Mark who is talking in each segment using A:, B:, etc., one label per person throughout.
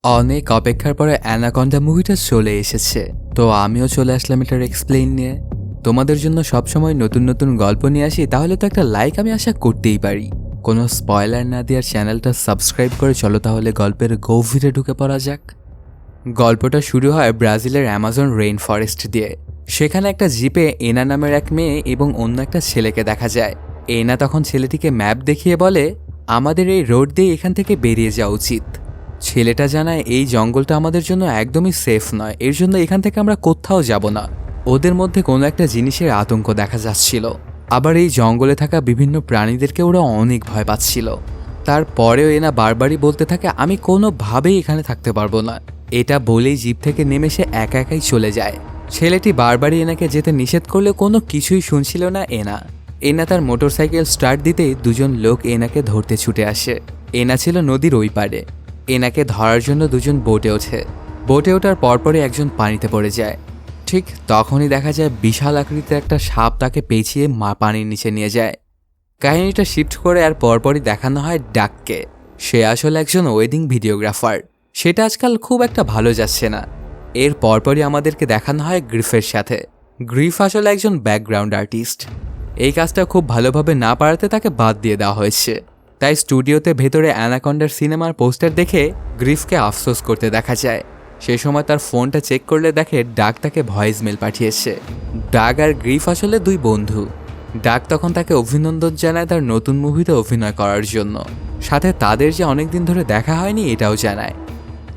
A: অনেক অপেক্ষার পরে অ্যানাকন্ডা মুভিটা চলে এসেছে। তো আমিও চলে আসলাম এটার এক্সপ্লেইন নিয়ে। তোমাদের জন্য সবসময় নতুন নতুন গল্প নিয়ে আসি, তাহলে তো একটা লাইক আমি আশা করতেই পারি। কোনো স্পয়লার না দিয়ে চ্যানেলটা সাবস্ক্রাইব করে চলো তাহলে গল্পের গভীরে ঢুকে পড়া যাক। গল্পটা শুরু হয় ব্রাজিলের অ্যামাজন রেইন ফরেস্ট দিয়ে। সেখানে একটা জিপে এনা নামের এক মেয়ে এবং অন্য একটা ছেলেকে দেখা যায়। এনা তখন ছেলেটিকে ম্যাপ দেখিয়ে বলে, আমাদের এই রোড দিয়ে এখান থেকে বেরিয়ে যাওয়া উচিত। ছেলেটা জানায় এই জঙ্গলটা আমাদের জন্য একদমই সেফ নয়, এর জন্য এখান থেকে আমরা কোথাও যাব না। ওদের মধ্যে কোনো একটা জিনিসের আতঙ্ক দেখা যাচ্ছিল, আবার এই জঙ্গলে থাকা বিভিন্ন প্রাণীদেরকে ওরা অনেক ভয় পাচ্ছিল। তারপরেও এনা বারবারই বলতে থাকে, আমি কোনোভাবেই এখানে থাকতে পারবো না। এটা বলেই জিপ থেকে নেমে সে একা একাই চলে যায়। ছেলেটি বারবারই এনাকে যেতে নিষেধ করলে কোনো কিছুই শুনছিল না এনা। এনা তার মোটরসাইকেল স্টার্ট দিতেই দুজন লোক এনাকে ধরতে ছুটে আসে। এনা ছিল নদীর ওই পারে। এনাকে ধরার জন্য দুজন বোটে ওঠে। বোটে ওঠার পরপরই একজন পানিতে পড়ে যায়। ঠিক তখনই দেখা যায় বিশাল আকৃতির একটা সাপ তাকে পেঁচিয়ে পানির নিচে নিয়ে যায়। কাহিনীটা শিফট করে আর পরপরই দেখানো হয় ডাককে। সে আসলে একজন ওয়েডিং ভিডিওগ্রাফার। সেটা আজকাল খুব একটা ভালো যাচ্ছে না। এর পরপরই আমাদেরকে দেখানো হয় গ্রিফের সাথে। গ্রিফ আসলে একজন ব্যাকগ্রাউন্ড আর্টিস্ট। এই কাজটা খুব ভালোভাবে না পারাতে তাকে বাদ দিয়ে দেওয়া হয়েছে। তাই স্টুডিওতে ভেতরে অ্যানাকন্ডার সিনেমার পোস্টার দেখে গ্রিফকে আফসোস করতে দেখা যায়। সে সময় তার ফোনটা চেক করলে দেখে ডাক তাকে ভয়েস মেল পাঠিয়েছে। ডাক আর গ্রিফ আসলে দুই বন্ধু। ডাক তখন তাকে অভিনন্দন জানায় তার নতুন মুভিতে অভিনয় করার জন্য, সাথে তাদের যে অনেকদিন ধরে দেখা হয়নি এটাও জানায়।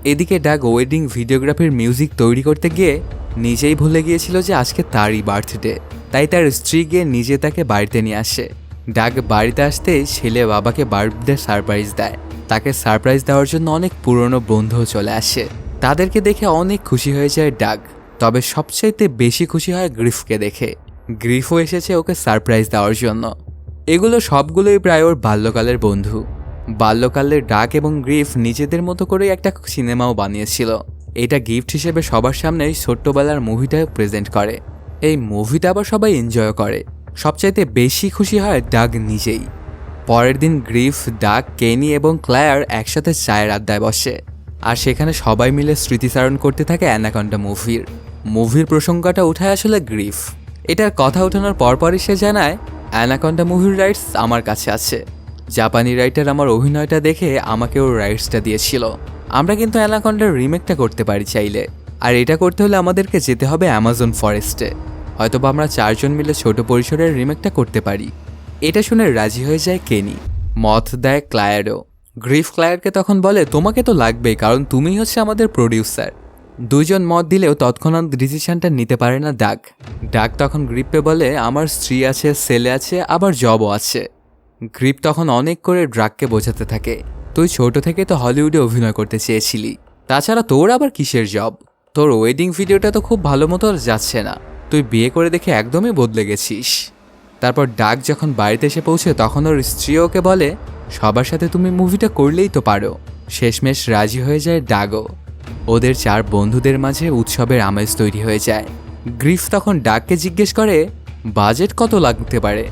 A: এদিকে ডাক ওয়েডিং ভিডিওগ্রাফির মিউজিক তৈরি করতে গিয়ে নিজেই ভুলে গিয়েছিল যে আজকে তারই বার্থডে। তাই তার স্ত্রী গিয়ে নিজে তাকে বাড়িতে নিয়ে আসে। ডাক বাড়িতে আসতেই ছেলে বাবাকে বার্থডে সারপ্রাইজ দেয়। তাকে সারপ্রাইজ দেওয়ার জন্য অনেক পুরনো বন্ধুও চলে আসে। তাদেরকে দেখে অনেক খুশি হয়ে যায় ডাক। তবে সবচাইতে বেশি খুশি হয় গ্রিফকে দেখে। গ্রিফও এসেছে ওকে সারপ্রাইজ দেওয়ার জন্য। এগুলো সবগুলোই প্রায় ওর বাল্যকালের বন্ধু। বাল্যকালের ডাক এবং গ্রিফ নিজেদের মতো করেই একটা সিনেমাও বানিয়েছিল। এটা গিফট হিসেবে সবার সামনে ছোট্টবেলার মুভিটা প্রেজেন্ট করে। এই মুভিটা আবার সবাই এনজয় করে। সবচাইতে বেশি খুশি হয় ডাক নিজেই। পরের দিন গ্রিফ, ডাক, কেনি এবং ক্লায়ার একসাথে চায়ের আড্ডায় বসে। আর সেখানে সবাই মিলে স্মৃতিচারণ করতে থাকে অ্যানাকন্ডা মুভির প্রসঙ্গটা উঠায় আসলে গ্রিফ। এটার কথা ওঠানোর পরপরই সে জানায়, অ্যানাকন্ডা মুভির রাইটস আমার কাছে আছে। জাপানি রাইটার আমার অভিনয়টা দেখে আমাকে ওর রাইটসটা দিয়েছিল। আমরা কিন্তু অ্যানাকন্ডার রিমেকটা করতে পারি চাইলে। আর এটা করতে হলে আমাদেরকে যেতে হবে অ্যামাজন ফরেস্টে। হয়তোবা আমরা চারজন মিলে ছোট পরিসরের রিমেকটা করতে পারি। এটা শুনে রাজি হয়ে যায় কেনি। মত দেয় ক্লায়ারও। গ্রিফ ক্লায়ারকে তখন বলে, তোমাকে তো লাগবেই, কারণ তুমিই হচ্ছে আমাদের প্রডিউসার। দুইজন মত দিলেও তৎক্ষণাৎ ডিসিশনটা নিতে পারে না ডাক। ডাক তখন গ্রিপকে বলে, আমার স্ত্রী আছে, ছেলে আছে, আবার জবও আছে। গ্রিপ তখন অনেক করে ড্রাককে বোঝাতে থাকে, তুই ছোট থেকে তো হলিউডে অভিনয় করতে চেয়েছিলি। তাছাড়া তোর আবার কিসের জব? তোর ওয়েডিং ভিডিওটা তো খুব ভালো মতো যাচ্ছে না। তুই বিয়ে করে দেখে একদমই বদলে গেছিস। তারপর ডাক যখন বাড়িতে এসে পৌঁছে তখন ওর স্ত্রী ওকে বলে, সবার সাথে তুমি মুভিটা করলেই তো পারো। শেষমেশ রাজি হয়ে যায় ডাকও। ওদের চার বন্ধুদের মাঝে উৎসবের আমেজ তৈরি হয়ে যায়। গ্রিফ তখন ডাককে জিজ্ঞেস করে, বাজেট কত লাগতে পারে?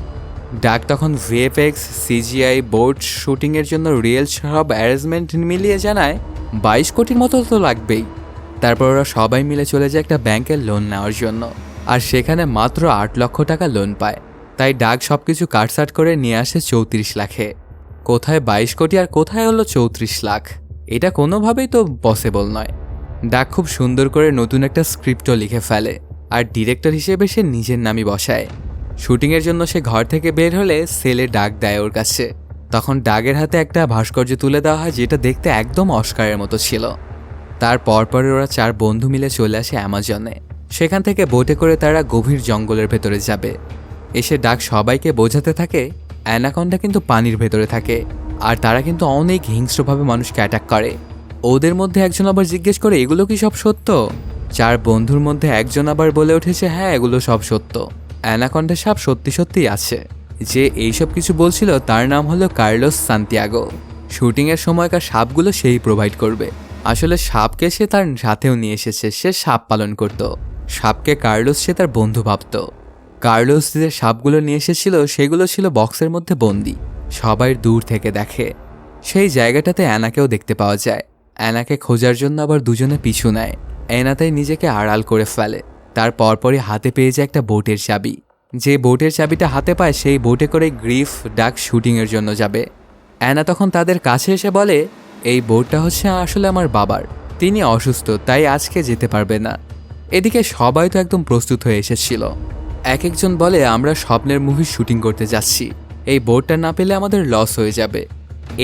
A: ডাক তখন ভিএফএক্স, সিজিআই, বোর্ড শুটিংয়ের জন্য রিয়েল সব অ্যারেঞ্জমেন্ট মিলিয়ে জানায় 22 কোটির মতো তো লাগবেই। তারপর ওরা সবাই মিলে চলে যায় একটা ব্যাংকের লোন নেওয়ার জন্য। আর সেখানে মাত্র 8 লক্ষ টাকা লোন পায়। তাই ডাক সব কিছু কাটসাট করে নিয়ে আসে 34 লাখে। কোথায় 22 কোটি আর কোথায় হলো 34 লাখ? এটা কোনোভাবেই তো পসিবল নয়। ডাক খুব সুন্দর করে নতুন একটা স্ক্রিপ্টও লিখে ফেলে। আর ডিরেক্টর হিসেবে সে নিজের নামই বসায়। শুটিংয়ের জন্য সে ঘর থেকে বের হলে সেলে ডাক দেয় ওর কাছে। তখন ডাকের হাতে একটা ভাস্কর্য তুলে দেওয়া হয়, যেটা দেখতে একদম অস্কারের মতো ছিল। তার পরপরে ওরা চার বন্ধু মিলে চলে আসে অ্যামাজনে। সেখান থেকে বোটে করে তারা গভীর জঙ্গলের ভেতরে যাবে। এসে ডাক সবাইকে বোঝাতে থাকে, অ্যানাকন্ডা কিন্তু পানির ভেতরে থাকে। আর তারা কিন্তু অনেক হিংস্রভাবে মানুষকে অ্যাটাক করে। ওদের মধ্যে একজন আবার জিজ্ঞেস করে, এগুলো কি সব সত্য? চার বন্ধুর মধ্যে একজন আবার বলে উঠেছে, হ্যাঁ এগুলো সব সত্য। অ্যানাকন্ডা সাপ সত্যি সত্যিই আছে। যে এইসব কিছু বলছিল তার নাম হলো কার্লোস সান্তিয়াগো। শুটিংয়ের সময়কার সাপগুলো সেই প্রোভাইড করবে। আসলে সাপকে সে তার সাথেও নিয়ে এসেছে, সে সাপ পালন করত। সাপকে কার্লোস সে তার বন্ধু ভাবত। কার্লোস যে সাপগুলো নিয়ে এসেছিল সেগুলো ছিল বক্সের মধ্যে বন্দি। সবাই দূর থেকে দেখে। সেই জায়গাটাতে অ্যানাকেও দেখতে পাওয়া যায়। অ্যানাকে খোঁজার জন্য আবার দুজনে পিছু নেয়। অ্যানা তাই নিজেকে আড়াল করে ফেলে। তার পরপরই হাতে পেয়ে যায় একটা বোটের চাবি। যে বোটের চাবিটা হাতে পায় সেই বোটে করে গ্রিফ ডাক শুটিংয়ের জন্য যাবে। অ্যানা তখন তাদের কাছে এসে বলে, এই বোটটা হচ্ছে আসলে আমার বাবার, তিনি অসুস্থ তাই আজকে যেতে পারবে না। এদিকে সবাই তো একদম প্রস্তুত হয়ে এসেছিল। এক একজন বলে, আমরা স্বপ্নের মুভি শুটিং করতে যাচ্ছি, এই বোটটা না পেলে আমাদের লস হয়ে যাবে।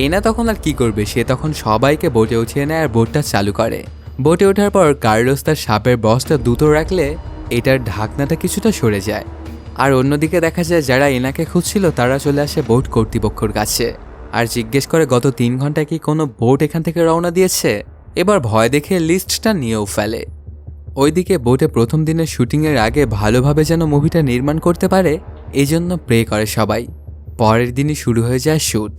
A: এনা তখন আর কি করবে, সে তখন সবাইকে বোটে উঠিয়ে নেয় আর বোটটা চালু করে। বোটে ওঠার পর কার্লোস তার সাপের বসটা দ্রুত রাখলে এটার ঢাকনাটা কিছুটা সরে যায়। আর অন্যদিকে দেখা যায় যারা এনাকে খুঁজছিল তারা চলে আসে বোট কর্তৃপক্ষের কাছে আর জিজ্ঞেস করে গত 3 ঘন্টায় কি কোনো বোট এখান থেকে রওনা দিয়েছে। এবার ভয় দেখে লিস্টটা নিয়েও ফেলে। ওইদিকে বোটে প্রথম দিনের শুটিংয়ের আগে ভালোভাবে যেন মুভিটা নির্মাণ করতে পারে এই জন্য প্রে করে সবাই। পরের দিনই শুরু হয়ে যায় শ্যুট।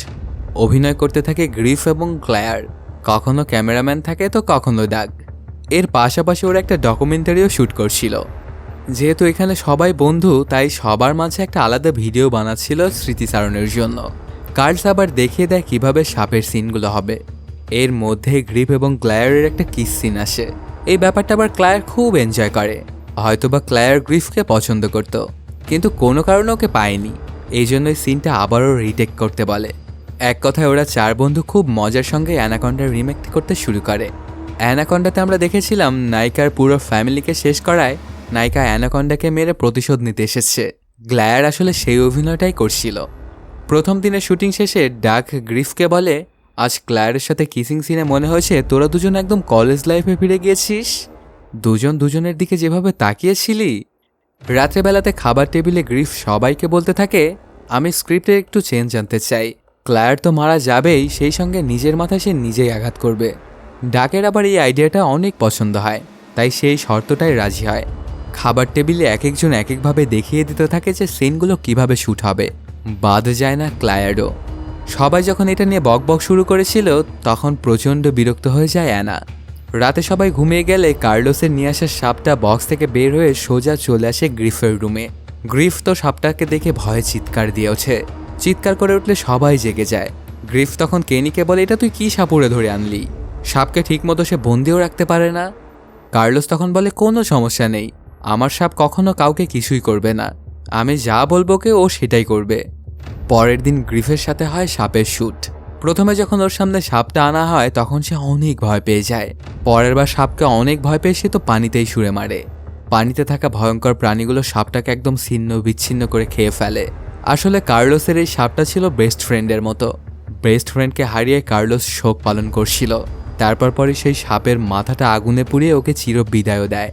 A: অভিনয় করতে থাকে গ্রিফ এবং ক্লায়ার, কখনো ক্যামেরাম্যান থাকে তো কখনো ডাগ। এর পাশাপাশি ওরা একটা ডকুমেন্টারিও শ্যুট করছিল। যেহেতু এখানে সবাই বন্ধু তাই সবার মাঝে একটা আলাদা ভিডিও বানাচ্ছিল স্মৃতিচারণের জন্য। কার্লস আবার দেখিয়ে দেয় কিভাবে সাপের সিনগুলো হবে। এর মধ্যে গ্রিফ এবং ক্লায়ারের একটা কিস সিন আসে। এই ব্যাপারটা আবার ক্লায়ার খুব এনজয় করে। হয়তোবা ক্লায়ার গ্রিফকে পছন্দ করত, কিন্তু কোনো কারণে ওকে পায়নি, এই জন্যই সিনটা আবারও রিটেক করতে বলে। এক কথায় ওরা 4 বন্ধু খুব মজার সঙ্গে অ্যানাকন্ডার রিমেক করতে শুরু করে। অ্যানাকন্ডাতে আমরা দেখেছিলাম নায়িকার পুরো ফ্যামিলিকে শেষ করায় নায়িকা অ্যানাকন্ডাকে মেরে প্রতিশোধ নিতে এসেছে। গ্লায়ার আসলে সেই অভিনয়টাই করছিল। প্রথম দিনের শুটিং শেষে ডাক গ্রিফকে বলে, আজ ক্লায়ারের সাথে কিসিং সিনে মনে হয়েছে তোরা দুজন একদম কলেজ লাইফে ফিরে গিয়েছিস। দুজন দুজনের দিকে যেভাবে তাকিয়েছিলি। রাত্রেবেলাতে খাবার টেবিলে গ্রিফ সবাইকে বলতে থাকে, আমি স্ক্রিপ্টে একটু চেঞ্জ আনতে চাই। ক্লায়ার তো মারা যাবেই, সেই সঙ্গে নিজের মাথায় সে নিজেই আঘাত করবে। ডাকের আবার এই আইডিয়াটা অনেক পছন্দ হয়, তাই সেই শর্তটাই রাজি হয়। খাবার টেবিলে এক একজন এক একভাবে দেখিয়ে দিতে থাকে যে সিনগুলো কিভাবে শ্যুট হবে। বাদ যায় না ক্লায়ারও। সবাই যখন এটা নিয়ে বকবক শুরু করেছিল তখন প্রচণ্ড বিরক্ত হয়ে যায় অ্যানা। রাতে সবাই ঘুমিয়ে গেলে কার্লোসের নিয়ে আসা সাপটা বক্স থেকে বের হয়ে সোজা চলে আসে গ্রিফের রুমে। গ্রিফ তো সাপটাকে দেখে ভয়ে চিৎকার দিয়ে ওঠে। চিৎকার করে উঠলে সবাই জেগে যায়। গ্রিফ তখন কেনিকে বলে, এটা তুই কি সাপুড়ে ধরে আনলি? সাপকে ঠিকমতো সে বন্দিও রাখতে পারে না। কার্লোস তখন বলে, কোনো সমস্যা নেই, আমার সাপ কখনো কাউকে কিছুই করবে না, আমি যা বলবো কে ও সেটাই করবে। পরের দিন গ্রিফের সাথে হয় সাপের শ্যুট। প্রথমে যখন ওর সামনে সাপটা আনা হয় তখন সে অনেক ভয় পেয়ে যায়। পরের বার সাপকে অনেক ভয় পেয়ে সে তো পানিতেই ছুঁড়ে মারে। পানিতে থাকা ভয়ঙ্কর প্রাণীগুলো সাপটাকে একদম ছিন্ন বিচ্ছিন্ন করে খেয়ে ফেলে। আসলে কার্লোসের এই সাপটা ছিল বেস্ট ফ্রেন্ডের মতো। বেস্ট ফ্রেন্ডকে হারিয়ে কার্লোস শোক পালন করছিল। তারপরই সেই সাপের মাথাটা আগুনে পুড়িয়ে ওকে চির বিদায়ও দেয়।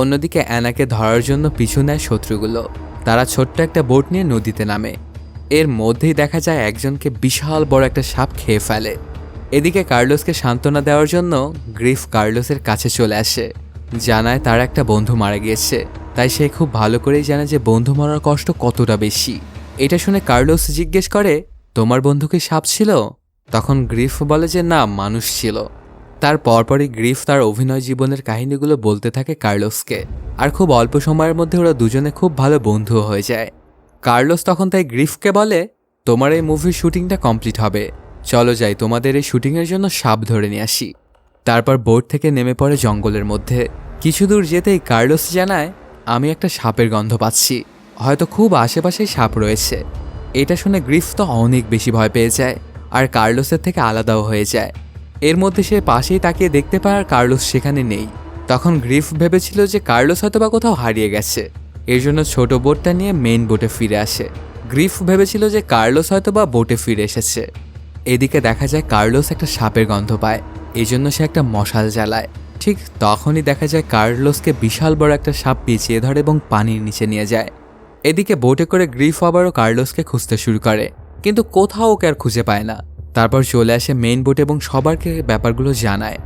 A: অন্যদিকে অ্যানাকে ধরার জন্য পিছু নেয় শত্রুগুলো। তারা ছোট্ট একটা বোট নিয়ে নদীতে নামে। এর মধ্যেই দেখা যায় একজনকে বিশাল বড় একটা সাপ খেয়ে ফেলে। এদিকে কার্লোসকে সান্ত্বনা দেওয়ার জন্য গ্রিফ কার্লোসের কাছে চলে আসে, জানায় তার একটা বন্ধু মারা গিয়েছে। তাই সে খুব ভালো করেই জানে যে বন্ধু মরার কষ্ট কতটা বেশি। এটা শুনে কার্লোস জিজ্ঞেস করে, তোমার বন্ধু কি সাপ ছিল? তখন গ্রিফ বলে যে না, মানুষ ছিল। তার পরপরই গ্রিফ তার অভিনয় জীবনের কাহিনীগুলো বলতে থাকে কার্লোসকে। আর খুব অল্প সময়ের মধ্যে ওরা দুজনে খুব ভালো বন্ধুও হয়ে যায়। কার্লোস তখন তাই গ্রিফকে বলে, তোমার এই মুভির শুটিংটা কমপ্লিট হবে, চলো যাই তোমাদের এই শুটিংয়ের জন্য সাপ ধরে নিয়ে আসি। তারপর বোট থেকে নেমে পড়ে জঙ্গলের মধ্যে। কিছু দূর যেতেই কার্লোস জানায়, আমি একটা সাপের গন্ধ পাচ্ছি, হয়তো খুব আশেপাশেই সাপ রয়েছে। এটা শুনে গ্রিফ তো অনেক বেশি ভয় পেয়ে যায় আর কার্লোসের থেকে আলাদাও হয়ে যায়। এর মধ্যে সে পাশেই তাকিয়ে দেখতে পায় আর কার্লোস সেখানে নেই। তখন গ্রিফ ভেবেছিল যে কার্লোস হয়তো বা কোথাও হারিয়ে গেছে, এর জন্য ছোট বোটটা নিয়ে মেইন বোটে ফিরে আসে। গ্রিফ ভেবেছিল যে কার্লোস হয়তো বা বোটে ফিরে এসেছে। এদিকে দেখা যায় কার্লোস একটা সাপের গন্ধ পায়, এই জন্য সে একটা মশাল জ্বালায়। ঠিক তখনই দেখা যায় কার্লোসকে বিশাল বড় একটা সাপ পেঁচিয়ে ধরে এবং পানির নিচে নিয়ে যায়। এদিকে বোটে করে গ্রিফ আবারও কার্লোসকে খুঁজতে শুরু করে, কিন্তু কোথাও ওকে আর খুঁজে পায় না। তারপর চলে আসে মেইন বোটে এবং সবারকে ব্যাপারগুলো জানায়।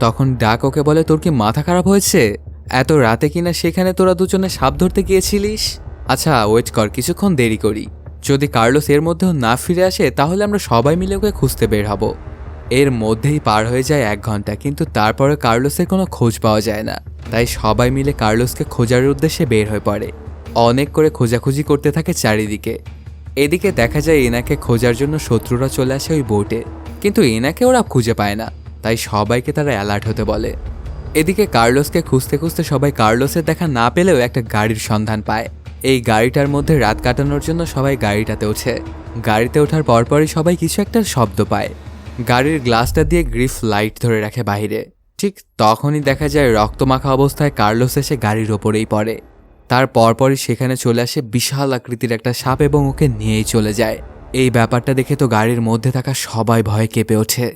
A: তখন ডাক ওকে বলে, তোর কি মাথা খারাপ হয়েছে? এত রাতে কিনা সেখানে তোরা দুজনে সাপ ধরতে গিয়েছিলিস? আচ্ছা ওয়েট কর, কিছুক্ষণ দেরি করি, যদি কার্লোস এর মধ্যেও না ফিরে আসে তাহলে আমরা সবাই মিলে ওকে খুঁজতে বের হব। এর মধ্যেই পার হয়ে যায় 1 ঘন্টা, কিন্তু তারপরে কার্লোসের কোনো খোঁজ পাওয়া যায় না। তাই সবাই মিলে কার্লোসকে খোঁজার উদ্দেশ্যে বের হয়ে পড়ে। অনেক করে খোঁজাখুঁজি করতে থাকে চারিদিকে। এদিকে দেখা যায় এনাকে খোঁজার জন্য শত্রুরা চলে আসে ওই বোটে, কিন্তু এনাকে ওরা খুঁজে পায় না। তাই সবাইকে তারা অ্যালার্ট হতে বলে। এদিকে কার্লোসকে খুঁজতে খুঁজতে সবাই কার্লোসের দেখা না পেলেও একটা গাড়ির সন্ধান পায়। এই গাড়িটার মধ্যে রাত কাটানোর জন্য সবাই গাড়িটাতে ওঠে। গাড়িতে ওঠার পরপরই সবাই কিছু একটা শব্দ পায়। গাড়ির গ্লাসটা দিয়ে গ্রিফ লাইট ধরে রাখে বাইরে। ঠিক তখনই দেখা যায় রক্তমাখা অবস্থায় কার্লোস এসে গাড়ির ওপরেই পড়ে। তার পরপরই সেখানে চলে আসে বিশাল আকৃতির একটা সাপ এবং ওকে নিয়েই চলে যায়। এই ব্যাপারটা দেখে তো গাড়ির মধ্যে থাকা সবাই ভয়ে কেঁপে ওঠে।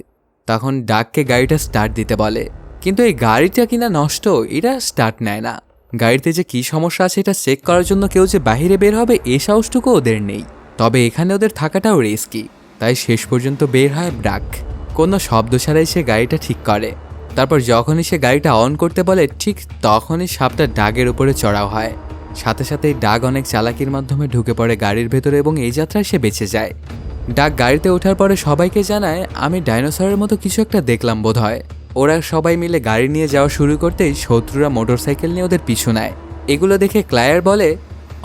A: তখন ডাককে গাড়িটা স্টার্ট দিতে বলে, কিন্তু এই গাড়িটা কিনা নষ্ট, এটা স্টার্ট নেয় না। গাড়িতে যে কী সমস্যা আছে এটা চেক করার জন্য কেউ যে বাইরে বের হবে এ সাহসটুকু ওদের নেই। তবে এখানে ওদের থাকাটাও রিস্কি, তাই শেষ পর্যন্ত বের হয় ডাক। কোনো শব্দ ছাড়াই সে গাড়িটা ঠিক করে। তারপর যখনই সে গাড়িটা অন করতে বলে ঠিক তখনই সাপটা ডাগের উপরে চড়াও হয়। সাথে সাথেই ডাগ অনেক চালাকির মাধ্যমে ঢুকে পড়ে গাড়ির ভেতরে এবং এই যাত্রায় সে বেঁচে যায়। ডাক গাড়িতে ওঠার পরে সবাইকে জানায়, আমি ডাইনোসরের মতো কিছু একটা দেখলাম বোধহয়। ওরা সবাই মিলে গাড়ি নিয়ে যাওয়া শুরু করতেই শত্রুরা মোটরসাইকেল নিয়ে ওদের পিছু নেয়। এগুলো দেখে ক্লায়ার বলে,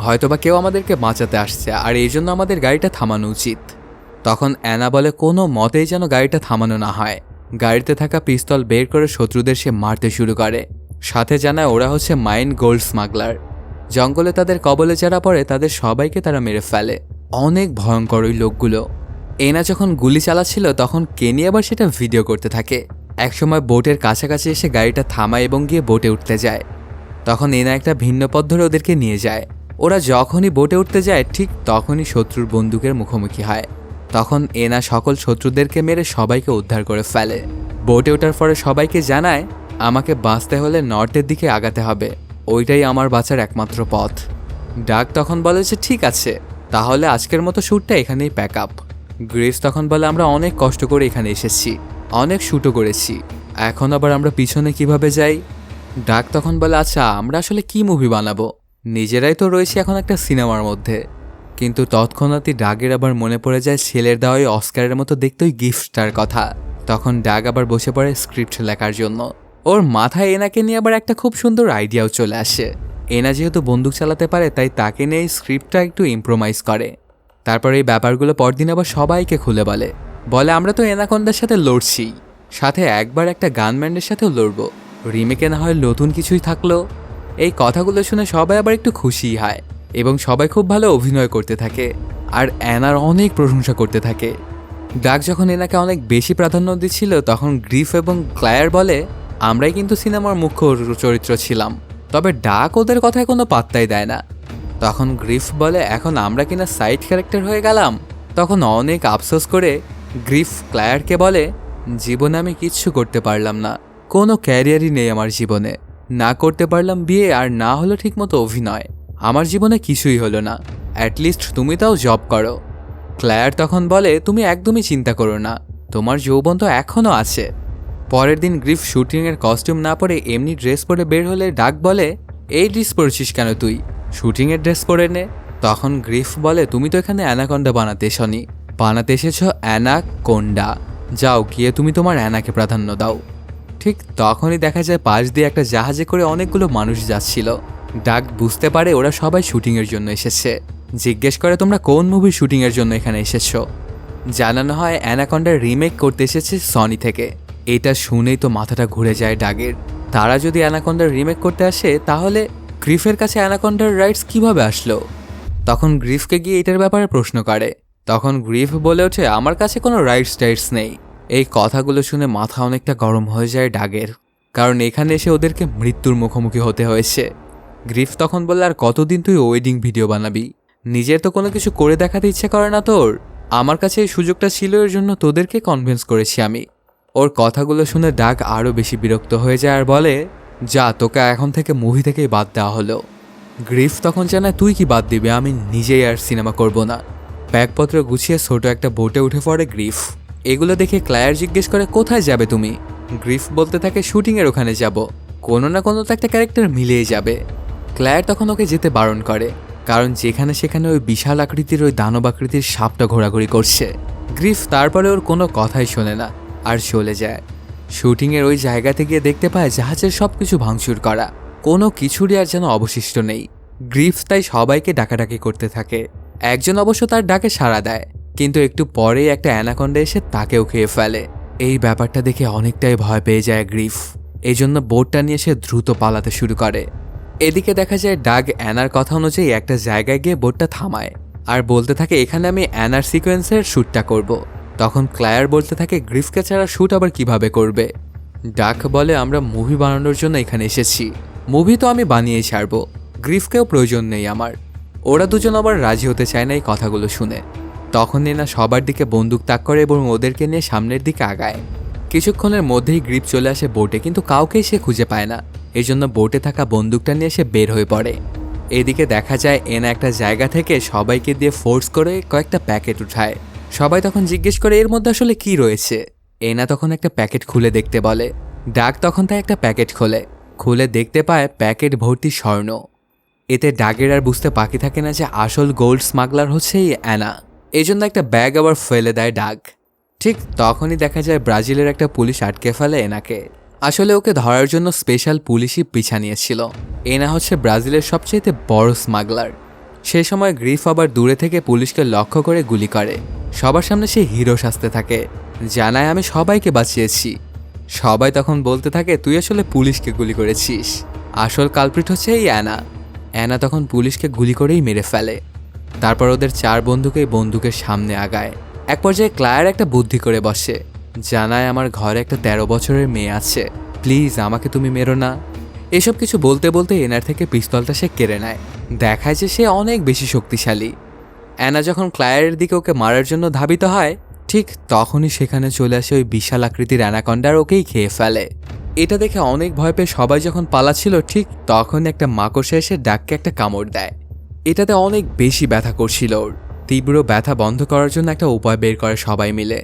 A: হয়তোবা কেউ আমাদেরকে বাঁচাতে আসছে আর এই জন্য আমাদের গাড়িটা থামানো উচিত। তখন অ্যানা বলে কোনো মতেই যেন গাড়িটা থামানো না হয়। গাড়িতে থাকা পিস্তল বের করে শত্রুদের সে মারতে শুরু করে। সাথে জানায় ওরা হচ্ছে মাইন গোল্ড স্মাগলার। জঙ্গলে তাদের কবলে যারা পড়ে তাদের সবাইকে তারা মেরে ফেলে। অনেক ভয়ঙ্কর ওই লোকগুলো। এনা যখন গুলি চালাচ্ছিল তখন কেনি আবার সেটা ভিডিও করতে থাকে। একসময় বোটের কাছাকাছি এসে গাড়িটা থামায় এবং গিয়ে বোটে উঠতে যায়। তখন এনা একটা ভিন্ন পথ ধরে ওদেরকে নিয়ে যায়। ওরা যখনই বোটে উঠতে যায় ঠিক তখনই শত্রুর বন্দুকের মুখোমুখি হয়। তখন এনা সকল শত্রুদেরকে মেরে সবাইকে উদ্ধার করে ফেলে। বোটে ওঠার পরে সবাইকে জানায়, আমাকে বাঁচতে হলে নর্থের দিকে আগাতে হবে, ওইটাই আমার বাঁচার একমাত্র পথ। ডাক তখন বলে যে ঠিক আছে, তাহলে আজকের মতো শ্যুটটা এখানেই প্যাক আপ। গ্রেস তখন বলে আমরা অনেক কষ্ট করে এখানে এসেছি, অনেক শ্যুটও করেছি, এখন আবার আমরা পিছনে কিভাবে যাই? ডাক তখন বলে আচ্ছা আমরা আসলে কি মুভি বানাবো, নিজেরাই তো রয়েছি এখন একটা সিনেমার মধ্যে। কিন্তু তৎক্ষণাৎই ডাগের আবার মনে পড়ে যায় ছেলের দেওয়া ওই অস্কারের মতো দেখতে ওই গিফটটার কথা। তখন ডাগ আবার বসে পড়ে স্ক্রিপ্ট লেখার জন্য। ওর মাথায় এনাকে নিয়ে আবার একটা খুব সুন্দর আইডিয়াও চলে আসে। এনা যেহেতু বন্দুক চালাতে পারে তাই তাকে নিয়ে এই স্ক্রিপ্টটা একটু ইম্প্রোমাইজ করে। তারপর এই ব্যাপারগুলো পরদিন আবার সবাইকে খুলে বলে আমরা তো এনাকন্ডার সাথে লড়ছি, সাথে একবার একটা গানম্যানের সাথেও লড়বো, রিমেকে না হয় নতুন কিছুই থাকলো। এই কথাগুলো শুনে সবাই আবার একটু খুশিই হয় এবং সবাই খুব ভালো অভিনয় করতে থাকে আর অ্যানার অনেক প্রশংসা করতে থাকে। ডাক যখন এনাকে অনেক বেশি প্রাধান্য দিচ্ছিল তখন গ্রিফ এবং ক্লায়ার বলে আমরাই কিন্তু সিনেমার মুখ্য চরিত্র ছিলাম, তবে ডাক ওদের কথায় কোনো পাত্তাই দেয় না। তখন গ্রিফ বলে এখন আমরা কিনা সাইড ক্যারেক্টার হয়ে গেলাম। তখন অনেক আফসোস করে গ্রিফ ক্লায়ারকে বলে জীবনে আমি কিচ্ছু করতে পারলাম না, কোনো ক্যারিয়ারই নেই আমার জীবনে, না করতে পারলাম বিয়ে আর না হলো ঠিকমতো অভিনয়, আমার জীবনে কিছুই হলো না, অ্যাটলিস্ট তুমি তাও জব করো। ক্লায়ার তখন বলে তুমি একদমই চিন্তা করো না, তোমার যৌবন তো এখনও আছে। পরের দিন গ্রিফ শুটিংয়ের কস্টিউম না পরে এমনি ড্রেস পরে বের হলে ডাক বলে এই ড্রেস পরেছিস কেন তুই, শুটিংয়ের ড্রেস পরে নে। তখন গ্রিফ বলে তুমি তো এখানে অ্যানাকন্ডা বানাতে এসনি, বানাতে এসেছ অ্যানাকোন্ডা, যাও গিয়ে তুমি তোমার অ্যানাকে প্রাধান্য দাও। ঠিক তখনই দেখা যায় পাশ দিয়ে একটা জাহাজে করে অনেকগুলো মানুষ যাচ্ছিল। ডাক বুঝতে পারে ওরা সবাই শুটিংয়ের জন্য এসেছে। জিজ্ঞেস করে তোমরা কোন মুভির শুটিংয়ের জন্য এখানে এসেছো। জানানো হয় অ্যানাকন্ডার রিমেক করতে এসেছে সনি থেকে। এটা শুনেই তো মাথাটা ঘুরে যায় ডাগের। তারা যদি অ্যানাকন্ডার রিমেক করতে আসে তাহলে গ্রিফের কাছে অ্যানাকন্ডার রাইটস কিভাবে আসলো? তখন গ্রিফকে গিয়ে এটার ব্যাপারে প্রশ্ন করে। তখন গ্রিফ বলে ওঠে আমার কাছে কোনো রাইটস নেই। এই কথাগুলো শুনে মাথা অনেকটা গরম হয়ে যায় ডাগের, কারণ এখানে এসে ওদেরকে মৃত্যুর মুখোমুখি হতে হয়েছে। গ্রিফ তখন বলল আর কতদিন তুই ওয়েডিং ভিডিও বানাবি, নিজের তো কোনো কিছু করে দেখাতে ইচ্ছে করে না তোর? আমার কাছে এই সুযোগটা ছিল, এর জন্য তোদেরকে কনভিন্স করেছি আমি। ওর কথাগুলো শুনে ডাগ আরও বেশি বিরক্ত হয়ে যায় আর বলে যা তোকে এখন থেকে মুভি থেকেই বাদ দেওয়া হলো। গ্রিফ তখন জানায় তুই কি বাদ দিবি, আমি নিজেই আর সিনেমা করব না। ব্যাগপত্র গুছিয়ে ছোট একটা বোটে উঠে পড়ে গ্রিফ। এগুলো দেখে ক্লায়ার জিজ্ঞেস করে কোথায় যাবে তুমি? গ্রিফ বলতে থাকে শুটিংয়ের ওখানে যাব, কোনো না কোনো তো একটা ক্যারেক্টার মিলেই যাবে। ক্লায়ার তখন ওকে যেতে বারণ করে, কারণ যেখানে সেখানে ওই বিশাল আকৃতির ওই দানব আকৃতির সাপটা ঘোরাঘুরি করছে। গ্রিফ তারপরে ওর কোনো কথাই শোনে না আর চলে যায়। শুটিংয়ের ওই জায়গাতে গিয়ে দেখতে পায় জাহাজের সব কিছু ভাঙচুর করা, কোনো কিছুরই আর যেন অবশিষ্ট নেই। গ্রিফ তাই সবাইকে ডাকাডাকি করতে থাকে। একজন অবশ্য তার ডাকে সাড়া দেয়, কিন্তু একটু পরেই একটা অ্যানাকন্ডা এসে তাকেও খেয়ে ফেলে। এই ব্যাপারটা দেখে অনেকটাই ভয় পেয়ে যায় গ্রিফ। এই জন্য বোটটা নিয়ে সে দ্রুত পালাতে শুরু করে। এদিকে দেখা যায় ডাগ অ্যানার কথা অনুযায়ী একটা জায়গায় গিয়ে বোটটা থামায় আর বলতে থাকে এখানে আমি অ্যানার সিকোয়েন্সের শ্যুটটা করব। তখন ক্লায়ার বলতে থাকে গ্রিফকে ছাড়া শ্যুট আবার কিভাবে করবে। ডাক বলে আমরা মুভি বানানোর জন্য এখানে এসেছি, মুভি তো আমি বানিয়েই ছাড়বো, গ্রিফকেও প্রয়োজন নেই আমার। ওরা দুজন আবার রাজি হতে চায় না এই কথাগুলো শুনে। তখন এনা সবার দিকে বন্দুক তাক করে এবং ওদেরকে নিয়ে সামনের দিকে আগায়। কিছুক্ষণের মধ্যেই গ্রিফ চলে আসে বোটে, কিন্তু কাউকেই সে খুঁজে পায় না। এই জন্য বোটে থাকা বন্দুকটা নিয়ে সে বের হয়ে পড়ে। এদিকে দেখা যায় এনা একটা জায়গা থেকে সবাইকে দিয়ে ফোর্স করে কয়েকটা প্যাকেট উঠায়। সবাই তখন জিজ্ঞেস করে এর মধ্যে আসলে কি রয়েছে। এনা তখন একটা প্যাকেট খুলে দেখতে বলে। ডাক তখন তাই একটা প্যাকেট খুলে দেখতে পায় প্যাকেট ভর্তি স্বর্ণ। এতে ডাগের আর বুঝতে বাকি থাকে না যে আসল গোল্ড স্মাগলার হচ্ছে এই অ্যানা। এই জন্য একটা ব্যাগ আবার ফেলে দেয় ডাগ। ঠিক তখনই দেখা যায় ব্রাজিলের একটা পুলিশ আটকে ফেলে এনাকে। আসলে ওকে ধরার জন্য স্পেশাল পুলিশই পিছা নিয়েছিল। এনা হচ্ছে ব্রাজিলের সবচেয়ে বড় স্মাগলার। সেই সময় গ্রিফ আবার দূরে থেকে পুলিশকে লক্ষ্য করে গুলি করে। সবার সামনে সে হিরো সাজতে থাকে, জানায় আমি সবাইকে বাঁচিয়েছি। সবাই তখন বলতে থাকে তুই আসলে পুলিশকে গুলি করেছিস, আসল কালপ্রিট হচ্ছে এই অ্যানা। অ্যানা তখন পুলিশকে গুলি করেই মেরে ফেলে। তারপর ওদের 4 বন্ধুকেই বন্দুকের সামনে আগায়। এক পর্যায়ে ক্লায়ার একটা বুদ্ধি করে বসে, জানায় আমার ঘরে একটা 13 বছরের মেয়ে আছে, প্লিজ আমাকে তুমি মেরো না। এসব কিছু বলতে বলতে এনার থেকে পিস্তলটা সে কেড়ে নেয়। দেখায় যে সে অনেক বেশি শক্তিশালী। অ্যানা যখন ক্লায়ারের দিকে ওকে মারার জন্য ধাবিত হয়, ঠিক তখনই সেখানে চলে আসে ওই বিশাল আকৃতির অ্যানাকন্ডার ওকেই খেয়ে ফেলে। এটা দেখে অনেক ভয় পেয়ে সবাই যখন পালাচ্ছিল, ঠিক তখন একটা মাকড়সা এসে ডাককে একটা কামড় দেয়। এটাতে অনেক বেশি ব্যথা করছিল ওর। তীব্র ব্যথা বন্ধ করার জন্য একটা উপায় বের করে সবাই মিলে।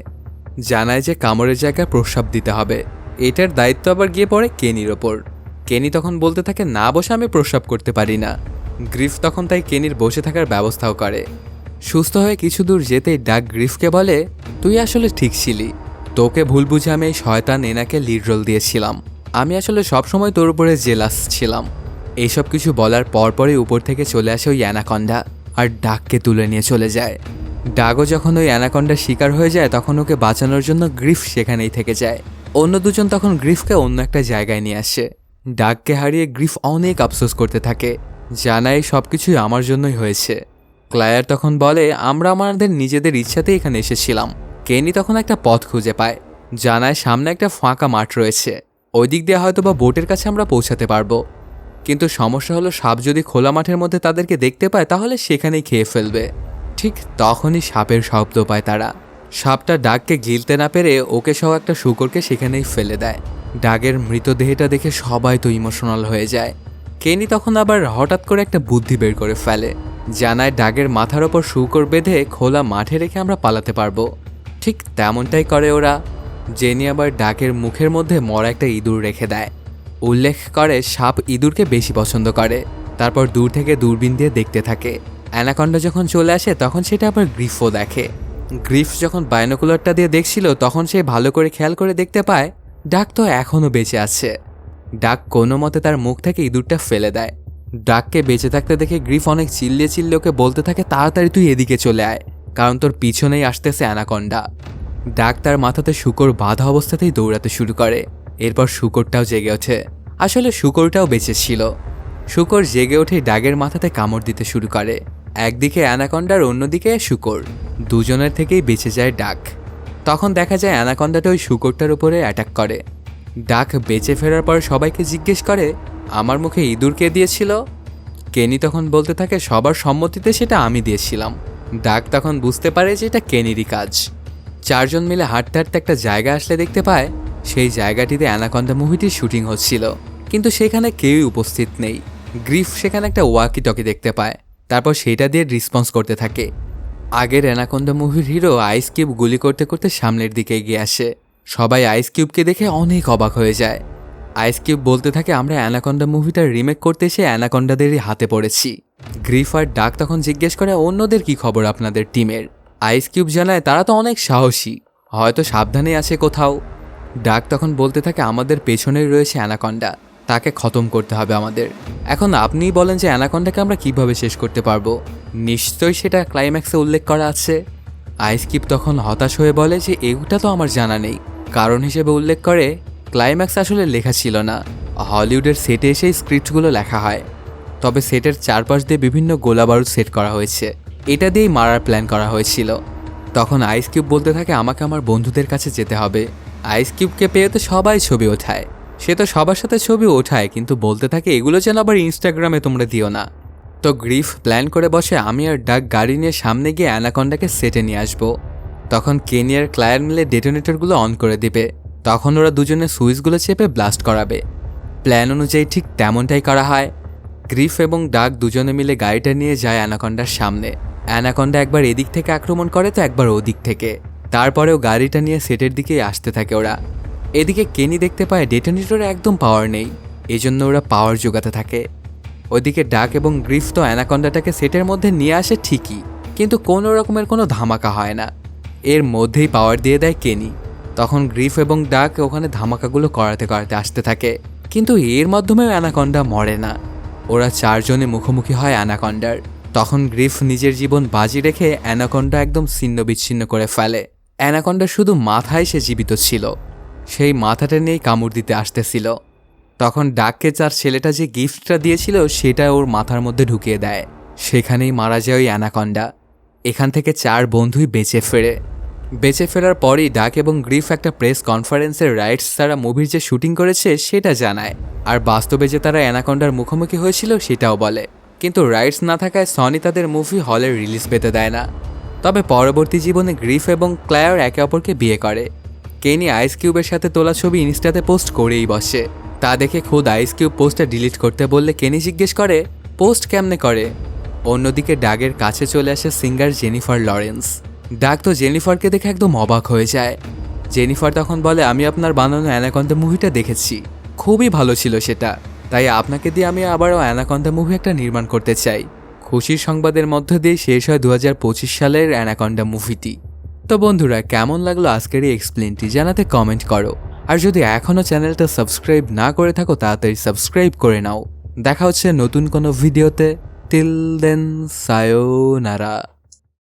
A: জানায় যে কামড়ের জায়গায় প্রস্রাব দিতে হবে। এটার দায়িত্ব আবার গিয়ে পড়ে কেনির ওপর। কেনি তখন বলতে থাকে না বসে আমি প্রস্রাব করতে পারি না। গ্রিফ তখন তাই কেনির বসে থাকার ব্যবস্থাও করে। সুস্থ হয়ে কিছু দূর যেতেই ডাক গ্রিফকে বলে তুই আসলে ঠিক ছিলি, তোকে ভুল বুঝে আমি এই শয়তান এনাকে লিড রোল দিয়েছিলাম। আমি আসলে সবসময় তোর উপরে জেলাস ছিলাম। এইসব কিছু বলার পরপরই উপর থেকে চলে আসে ওই অ্যানাকন্ডা আর ডাককে তুলে নিয়ে চলে যায়। ডাগও যখন ওই অ্যানাকন্ডার শিকার হয়ে যায় তখন ওকে বাঁচানোর জন্য গ্রিফ সেখানেই থেকে যায়। অন্য দুজন তখন গ্রিফকে অন্য একটা জায়গায় নিয়ে আসে। ডাককে হারিয়ে গ্রিফ অনেক আফসোস করতে থাকে, জানায় সবকিছুই আমার জন্যই হয়েছে। ক্লায়ার তখন বলে আমরা আমাদের নিজেদের ইচ্ছাতেই এখানে এসেছিলাম। কেনি তখন একটা পথ খুঁজে পায়, জানায় সামনে একটা ফাঁকা মাঠ রয়েছে, ওই দিক দিয়ে হয়তো বা বোটের কাছে আমরা পৌঁছাতে পারবো। কিন্তু সমস্যা হলো সাপ যদি খোলা মাঠের মধ্যে তাদেরকে দেখতে পায় তাহলে সেখানেই খেয়ে ফেলবে। ঠিক তখনই সাপের শব্দ পায় তারা। সাপটা ডাককে গিলতে না পেরে ওকে সহ একটা শূকরকে সেখানেই ফেলে দেয়। ডাগের মৃতদেহটা দেখে সবাই তো ইমোশনাল হয়ে যায়। কেনি তখন আবার হঠাৎ করে একটা বুদ্ধি বের করে ফেলে, জানায় ডাগের মাথার ওপর শূকর বেঁধে খোলা মাঠে রেখে আমরা পালাতে পারবো। ঠিক তেমনটাই করে ওরা। জেনি আবার ডাগের মুখের মধ্যে মরা একটা ইঁদুর রেখে দেয়। উল্লেখ করে সাপ ইঁদুরকে বেশি পছন্দ করে। তারপর দূর থেকে দূরবীন দিয়ে দেখতে থাকে। অ্যানাকন্ডা যখন চলে আসে তখন সেটা আবার গ্রিফও দেখে। গ্রিফ যখন বাইনোকুলারটা দিয়ে দেখছিল তখন সে ভালো করে খেয়াল করে দেখতে পায় ডাক তো এখনও বেঁচে আছে। ডাক কোনো মতে তার মুখ থেকে ইঁদুরটা ফেলে দেয়। ডাককে বেঁচে থাকতে দেখে গ্রিফ অনেক চিল্লিয়ে ওকে বলতে থাকে তাড়াতাড়ি তুই এদিকে চলে আয়, কারণ তোর পিছনেই আসতেছে অ্যানাকন্ডা। ডাক তার মাথাতে শূকর বাঁধা অবস্থাতেই দৌড়াতে শুরু করে। এরপর শূকরটাও জেগে ওঠে। আসলে শূকরটাও বেঁচে ছিল। শূকর জেগে ওঠে ডাগের মাথাতে কামড় দিতে শুরু করে। একদিকে অ্যানাকন্ডার অন্যদিকে শূকর, দুজনের থেকেই বেঁচে যায় ডাক। তখন দেখা যায় অ্যানাকন্ডাটা ওই শূকরটার উপরে অ্যাটাক করে। ডাক বেঁচে ফেরার পর সবাইকে জিজ্ঞেস করে আমার মুখে ইঁদুর কে দিয়েছিল। কেনি তখন বলতে থাকে সবার সম্মতিতে সেটা আমি দিয়েছিলাম। ডাক তখন বুঝতে পারে যে এটা কেনিরই কাজ। 4 জন মিলে হাঁটতে হাঁটতে একটা জায়গা আসলে দেখতে পায় সেই জায়গাটিতে অ্যানাকন্ডা মুভিটির শুটিং হচ্ছিল, কিন্তু সেখানে কেউই উপস্থিত নেই। গ্রিফ সেখানে একটা ওয়াকি টকি দেখতে পায়, তারপর সেটা দিয়ে রেসপন্স করতে থাকে। আগের অ্যানাকন্ডা মুভির হিরো আইস কিউব গুলি করতে করতে সামনের দিকে এগিয়ে আসে। সবাই আইস কিউবকে দেখে অনেক অবাক হয়ে যায়। আইস কিউব বলতে থাকে আমরা অ্যানাকন্ডা মুভিটার রিমেক করতে এসে অ্যানাকন্ডাদেরই হাতে পড়েছি। গ্রিফ আর ডাক তখন জিজ্ঞেস করে অন্যদের কি খবর আপনাদের টিমের। আইস কিউব জানায় তারা তো অনেক সাহসী, হয়তো সাবধানে আছে কোথাও। ডাক তখন বলতে থাকে আমাদের পেছনেই রয়েছে অ্যানাকন্ডা, তাকে খতম করতে হবে আমাদের। এখন আপনিই বলেন যে অ্যানাকন্ডাকে আমরা কিভাবে শেষ করতে পারবো, নিশ্চয়ই সেটা ক্লাইম্যাক্সে উল্লেখ করা আছে। আইস কিউব তখন হতাশ হয়ে বলে যে এটা তো আমার জানা নেই, কারণ হিসেবে উল্লেখ করে ক্লাইম্যাক্স আসলে লেখা ছিল না, হলিউডের সেটে এসেই স্ক্রিপ্টগুলো লেখা হয়। তবে সেটের চারপাশ দিয়ে বিভিন্ন গোলাবারুদ সেট করা হয়েছে, এটা দিয়েই মারার প্ল্যান করা হয়েছিল। তখন আইস কিউব বলতে থাকে আমাকে আমার বন্ধুদের কাছে যেতে হবে। আইস কিউবকে পেয়ে তো সবাই ছবি ওঠায়, সে তো সবার সাথে ছবি ওঠায়, কিন্তু বলতে থাকে এগুলো যেন আবার ইনস্টাগ্রামে তোমরা দিও না। তো গ্রিফ প্ল্যান করে বসে আমি আর ডাক গাড়ি নিয়ে সামনে গিয়ে অ্যানাকন্ডাকে সেটে নিয়ে আসবো। তখন কেনি আর ক্লায়ার মিলে ডেটোনেটরগুলো অন করে দিবে। তখন ওরা দুজনে সুইচগুলো চেপে ব্লাস্ট করাবে। প্ল্যান অনুযায়ী ঠিক তেমনটাই করা হয়। গ্রিফ এবং ডাক দুজনে মিলে গাড়িটা নিয়ে যায় অ্যানাকন্ডার সামনে। অ্যানাকন্ডা একবার এদিক থেকে আক্রমণ করে তো একবার ওদিক থেকে। তারপরেও গাড়িটা নিয়ে সেটের দিকেই আসতে থাকে ওরা। এদিকে কেনি দেখতে পায় ডেটোনেটরে একদম পাওয়ার নেই, এজন্য ওরা পাওয়ার জোগাতে থাকে। ওইদিকে ডাক এবং গ্রিফ তো অ্যানাকন্ডাটাকে সেটের মধ্যে নিয়ে আসে ঠিকই, কিন্তু কোনো রকমের কোনো ধামাকা হয় না। এর মধ্যেই পাওয়ার দিয়ে দেয় কেনি। তখন গ্রিফ এবং ডাক ওখানে ধামাকাগুলো করাতে করাতে আসতে থাকে, কিন্তু এর মাধ্যমেও অ্যানাকন্ডা মরে না। ওরা চারজনে মুখোমুখি হয় অ্যানাকন্ডার। তখন গ্রিফ নিজের জীবন বাজি রেখে অ্যানাকন্ডা একদম ছিন্ন বিচ্ছিন্ন করে ফেলে। অ্যানাকন্ডার শুধু মাথায় সে জীবিত ছিল, সেই মাথাটা নিয়েই কামড় দিতে আসতেছিল। তখন ডাককে তার ছেলেটা যে গিফটটা দিয়েছিল সেটা ওর মাথার মধ্যে ঢুকিয়ে দেয়। সেখানেই মারা যায় ওই অ্যানাকন্ডা। এখান থেকে চার বন্ধুই বেঁচে ফেরে। বেঁচে ফেরার পরই ডাক এবং গ্রিফ একটা প্রেস কনফারেন্সের রাইটস তারা মুভির যে শুটিং করেছে সেটা জানায়, আর বাস্তবে যে তারা অ্যানাকন্ডার মুখোমুখি হয়েছিল সেটাও বলে। কিন্তু রাইটস না থাকায় সনি তাদের মুভি হলে রিলিজ পেতে দেয় না। তবে পরবর্তী জীবনে গ্রিফ এবং ক্লায়ার একে অপরকে বিয়ে করে। কেনি আইস কিউবের সাথে তোলা ছবি ইনস্টাতে পোস্ট করেই বসে। তা দেখে খোদ আইস কিউব পোস্টটা ডিলিট করতে বললে কেনি জিজ্ঞেস করে পোস্ট কেমনে করে। অন্যদিকে ডাগের কাছে চলে আসে সিঙ্গার জেনিফার লরেন্স। ডাগ তো জেনিফারকে দেখে একদম অবাক হয়ে যায়। জেনিফার তখন বলে আমি আপনার বানানো অ্যানাকন্ডা মুভিটা দেখেছি, খুবই ভালো ছিল সেটা, তাই আপনাকে দিয়ে আমি আবারও অ্যানাকন্ডা মুভি একটা নির্মাণ করতে চাই। খুশির সংবাদের মধ্য দিয়ে শেষ হয় 2025 সালের অ্যানাকন্ডা মুভিটি। তো বন্ধুরা, কেমন লাগলো আজকের এই এক্সপ্লেনটি জানাতে কমেন্ট করো। আর যদি এখনও চ্যানেলটা সাবস্ক্রাইব না করে থাকো তাড়াতাড়ি সাবস্ক্রাইব করে নাও। দেখা হচ্ছে নতুন কোনো ভিডিওতে। Till then সায়োনারা।